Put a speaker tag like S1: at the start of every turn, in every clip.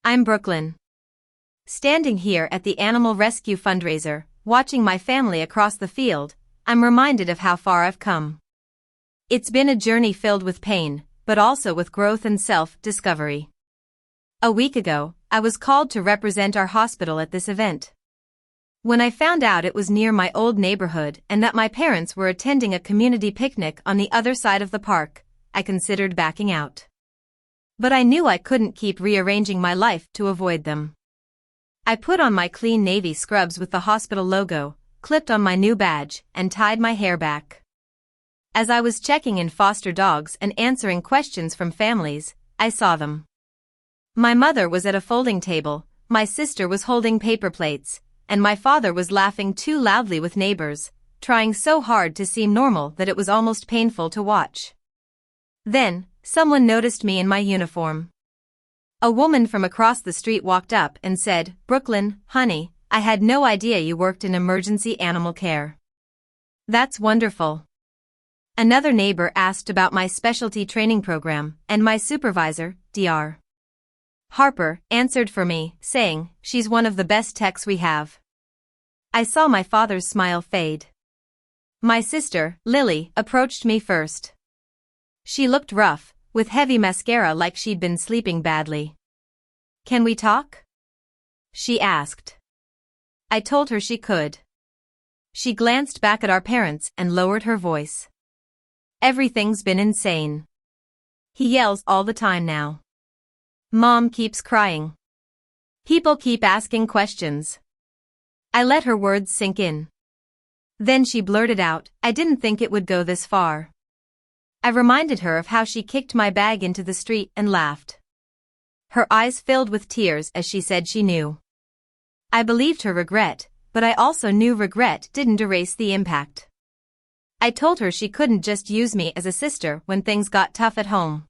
S1: I'm Brooklyn. Standing here at the animal rescue fundraiser, watching my family across the field, I'm reminded of how far I've come. It's been a journey filled with pain, but also with growth and self-discovery. A week ago, I was called to represent our hospital at this event. When I found out it was near my old neighborhood and that my parents were attending a community picnic on the other side of the park, I considered backing out. But I knew I couldn't keep rearranging my life to avoid them. I put on my clean navy scrubs with the hospital logo, clipped on my new badge, and tied my hair back. As I was checking in foster dogs and answering questions from families, I saw them. My mother was at a folding table, my sister was holding paper plates, and my father was laughing too loudly with neighbors, trying so hard to seem normal that it was almost painful to watch. Then, someone noticed me in my uniform. A woman from across the street walked up and said, "Brooklyn, honey, I had no idea you worked in emergency animal care." "That's wonderful." Another neighbor asked about my specialty training program, and my supervisor, Dr. Harper, answered for me, saying, "She's one of the best techs we have." I saw my father's smile fade. My sister, Lily, approached me first. She looked rough, with heavy mascara like she'd been sleeping badly. "Can we talk?" she asked. I told her she could. She glanced back at our parents and lowered her voice. "Everything's been insane. He yells all the time now. Mom keeps crying. People keep asking questions." I let her words sink in. Then she blurted out, "I didn't think it would go this far." I reminded her of how she kicked my bag into the street and laughed. Her eyes filled with tears as she said she knew. I believed her regret, but I also knew regret didn't erase the impact. I told her she couldn't just use me as a sister when things got tough at home.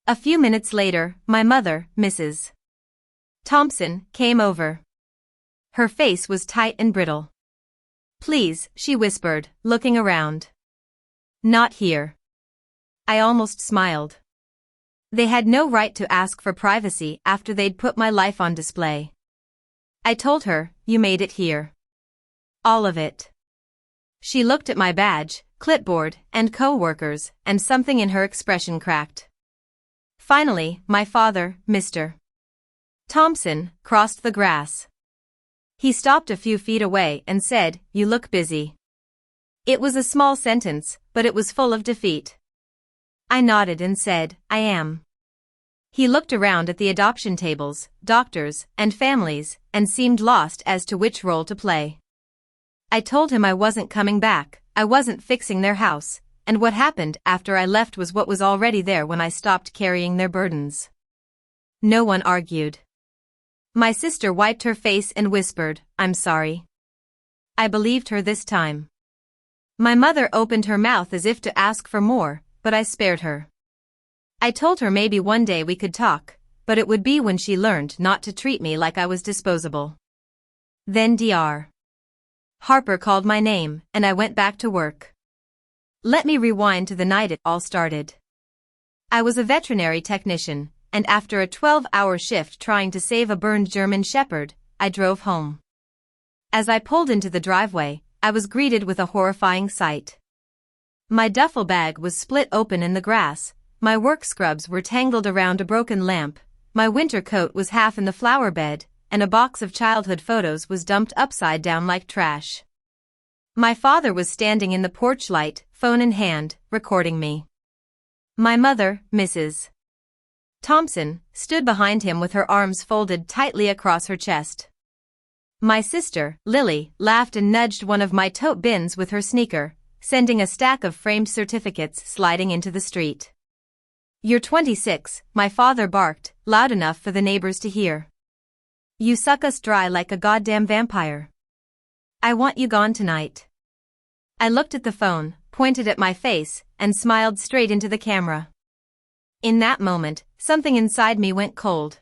S1: A few minutes later, my mother, Mrs. Thompson, came over. Her face was tight and brittle. "Please," she whispered, looking around. "Not here." I almost smiled. They had no right to ask for privacy after they'd put my life on display. I told her, "You made it here. All of it." She looked at my badge, clipboard, and co-workers, and something in her expression cracked. Finally, my father, Mr. Thompson, crossed the grass. He stopped a few feet away and said, "You look busy." It was a small sentence, but it was full of defeat. I nodded and said, "I am." He looked around at the adoption tables, doctors, and families, and seemed lost as to which role to play. I told him I wasn't coming back, I wasn't fixing their house, and what happened after I left was what was already there when I stopped carrying their burdens. No one argued. My sister wiped her face and whispered, "I'm sorry." I believed her this time. My mother opened her mouth as if to ask for more, but I spared her. I told her maybe one day we could talk, but it would be when she learned not to treat me like I was disposable. Then Dr. Harper called my name, and I went back to work. Let me rewind to the night it all started. I was a veterinary technician, and after a 12-hour shift trying to save a burned German Shepherd, I drove home. As I pulled into the driveway, I was greeted with a horrifying sight. My duffel bag was split open in the grass, my work scrubs were tangled around a broken lamp, my winter coat was half in the flower bed, and a box of childhood photos was dumped upside down like trash. My father was standing in the porch light, phone in hand, recording me. My mother, Mrs. Thompson, stood behind him with her arms folded tightly across her chest. My sister, Lily, laughed and nudged one of my tote bins with her sneaker, sending a stack of framed certificates sliding into the street. "You're 26, my father barked, loud enough for the neighbors to hear. "You suck us dry like a goddamn vampire. I want you gone tonight." I looked at the phone, pointed at my face, and smiled straight into the camera. In that moment, something inside me went cold.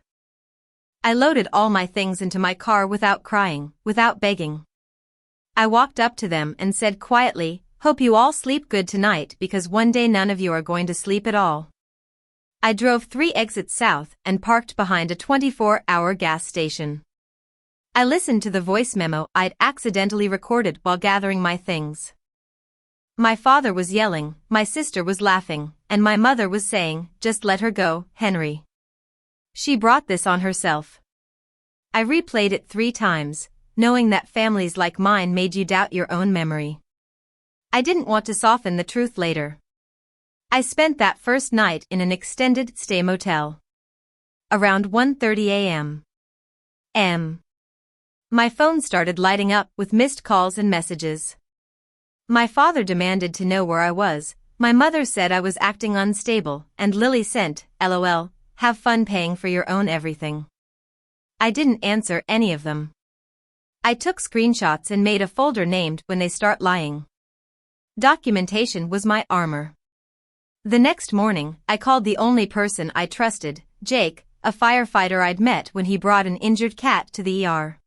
S1: I loaded all my things into my car without crying, without begging. I walked up to them and said quietly, "Hope you all sleep good tonight because one day none of you are going to sleep at all." I drove 3 exits south and parked behind a 24-hour gas station. I listened to the voice memo I'd accidentally recorded while gathering my things. My father was yelling, my sister was laughing, and my mother was saying, "Just let her go, Henry. She brought this on herself." I replayed it 3 times, knowing that families like mine made you doubt your own memory. I didn't want to soften the truth later. I spent that first night in an extended stay motel. Around 1:30 a.m. My phone started lighting up with missed calls and messages. My father demanded to know where I was, my mother said I was acting unstable, and Lily sent, "LOL, have fun paying for your own everything." I didn't answer any of them. I took screenshots and made a folder named "When They Start Lying." Documentation was my armor. The next morning, I called the only person I trusted, Jake, a firefighter I'd met when he brought an injured cat to the ER.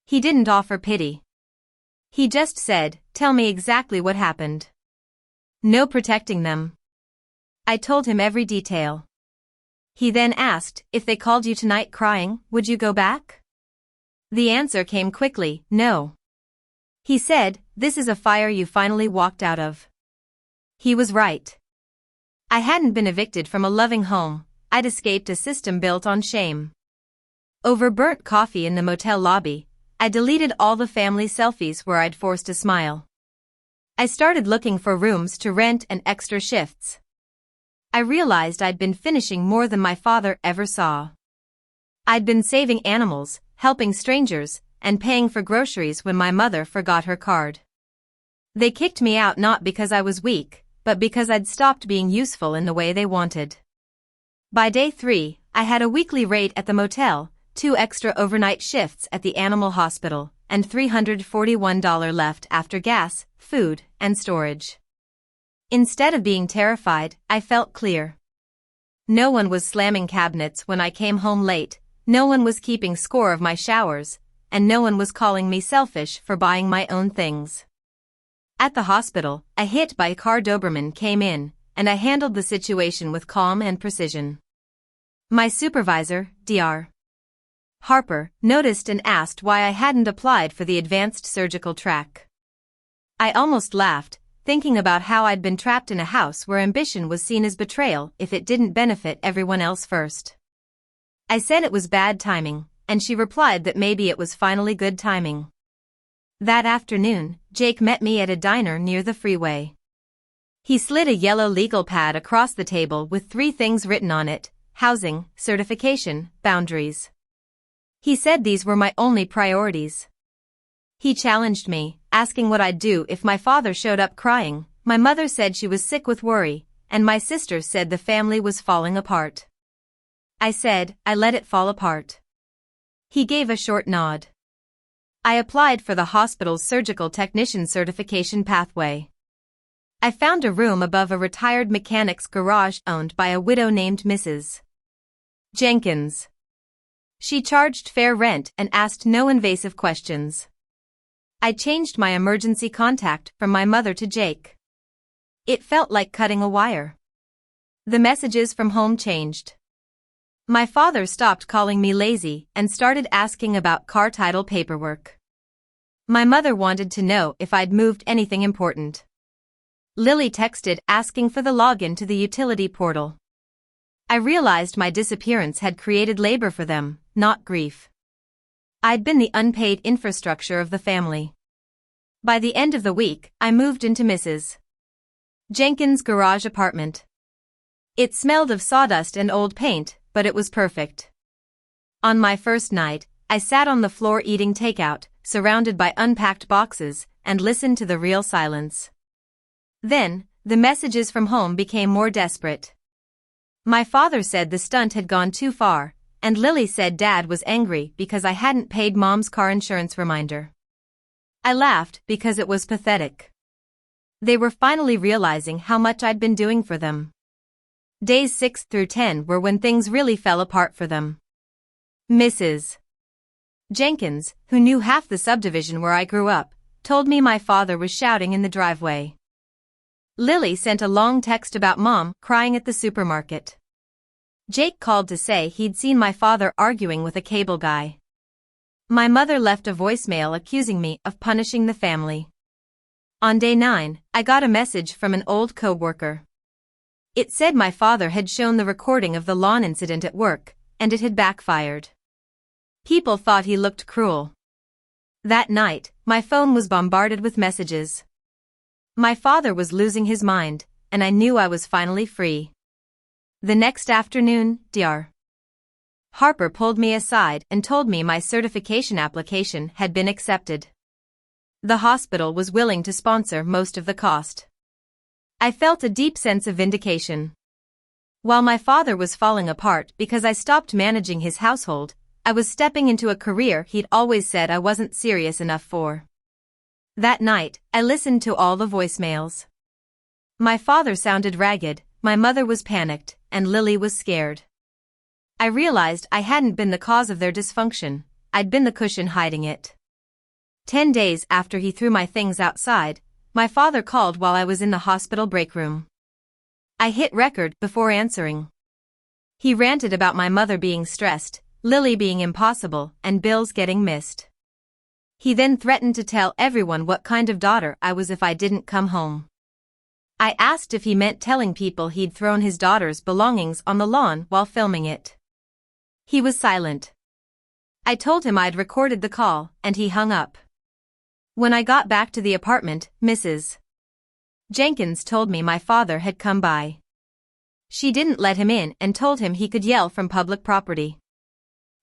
S1: He didn't offer pity. He just said, "Tell me exactly what happened." No protecting them. I told him every detail. He then asked, "If they called you tonight crying, would you go back?" The answer came quickly, "No." He said, "This is a fire you finally walked out of." He was right. I hadn't been evicted from a loving home, I'd escaped a system built on shame. Over burnt coffee in the motel lobby, I deleted all the family selfies where I'd forced a smile. I started looking for rooms to rent and extra shifts. I realized I'd been finishing more than my father ever saw. I'd been saving animals, helping strangers, and paying for groceries when my mother forgot her card. They kicked me out not because I was weak, but because I'd stopped being useful in the way they wanted. By day 3, I had a weekly rate at the motel, 2 extra overnight shifts at the animal hospital, and $341 left after gas, food, and storage. Instead of being terrified, I felt clear. No one was slamming cabinets when I came home late, no one was keeping score of my showers, and no one was calling me selfish for buying my own things. At the hospital, a hit by car Doberman came in, and I handled the situation with calm and precision. My supervisor, Dr. Harper, noticed and asked why I hadn't applied for the advanced surgical track. I almost laughed, thinking about how I'd been trapped in a house where ambition was seen as betrayal if it didn't benefit everyone else first. I said it was bad timing, and she replied that maybe it was finally good timing. That afternoon, Jake met me at a diner near the freeway. He slid a yellow legal pad across the table with 3 things written on it: housing, certification, boundaries. He said these were my only priorities. He challenged me, asking what I'd do if my father showed up crying. My mother said she was sick with worry, and my sister said the family was falling apart. I said, "I let it fall apart." He gave a short nod. I applied for the hospital's surgical technician certification pathway. I found a room above a retired mechanic's garage owned by a widow named Mrs. Jenkins. She charged fair rent and asked no invasive questions. I changed my emergency contact from my mother to Jake. It felt like cutting a wire. The messages from home changed. My father stopped calling me lazy and started asking about car title paperwork. My mother wanted to know if I'd moved anything important. Lily texted asking for the login to the utility portal. I realized my disappearance had created labor for them, not grief. I'd been the unpaid infrastructure of the family. By the end of the week, I moved into Mrs. Jenkins' garage apartment. It smelled of sawdust and old paint, but it was perfect. On my first night, I sat on the floor eating takeout, surrounded by unpacked boxes, and listened to the real silence. Then, the messages from home became more desperate. My father said the stunt had gone too far, and Lily said Dad was angry because I hadn't paid Mom's car insurance reminder. I laughed because it was pathetic. They were finally realizing how much I'd been doing for them. Days 6 through 10 were when things really fell apart for them. Mrs. Jenkins, who knew half the subdivision where I grew up, told me my father was shouting in the driveway. Lily sent a long text about Mom crying at the supermarket. Jake called to say he'd seen my father arguing with a cable guy. My mother left a voicemail accusing me of punishing the family. On day 9, I got a message from an old coworker. It said my father had shown the recording of the lawn incident at work, and it had backfired. People thought he looked cruel. That night, my phone was bombarded with messages. My father was losing his mind, and I knew I was finally free. The next afternoon, Dr. Harper pulled me aside and told me my certification application had been accepted. The hospital was willing to sponsor most of the cost. I felt a deep sense of vindication. While my father was falling apart because I stopped managing his household, I was stepping into a career he'd always said I wasn't serious enough for. That night, I listened to all the voicemails. My father sounded ragged, my mother was panicked, and Lily was scared. I realized I hadn't been the cause of their dysfunction, I'd been the cushion hiding it. 10 days after he threw my things outside, my father called while I was in the hospital break room. I hit record before answering. He ranted about my mother being stressed, Lily being impossible, and bills getting missed. He then threatened to tell everyone what kind of daughter I was if I didn't come home. I asked if he meant telling people he'd thrown his daughter's belongings on the lawn while filming it. He was silent. I told him I'd recorded the call, and he hung up. When I got back to the apartment, Mrs. Jenkins told me my father had come by. She didn't let him in and told him he could yell from public property.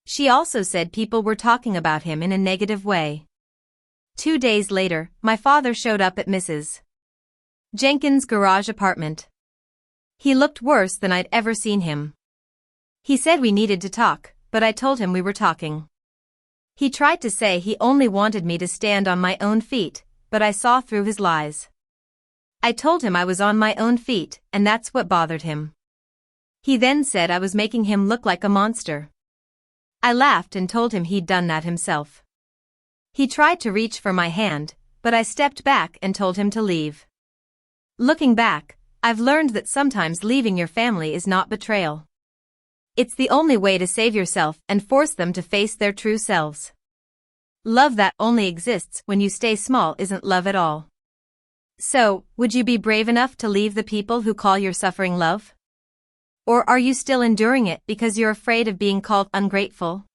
S1: She also said people were talking about him in a negative way. 2 days later, my father showed up at Mrs. Jenkins' garage apartment. He looked worse than I'd ever seen him. He said we needed to talk, but I told him we were talking. He tried to say he only wanted me to stand on my own feet, but I saw through his lies. I told him I was on my own feet, and that's what bothered him. He then said I was making him look like a monster. I laughed and told him he'd done that himself. He tried to reach for my hand, but I stepped back and told him to leave. Looking back, I've learned that sometimes leaving your family is not betrayal. It's the only way to save yourself and force them to face their true selves. Love that only exists when you stay small isn't love at all. So, would you be brave enough to leave the people who call your suffering love? Or are you still enduring it because you're afraid of being called ungrateful?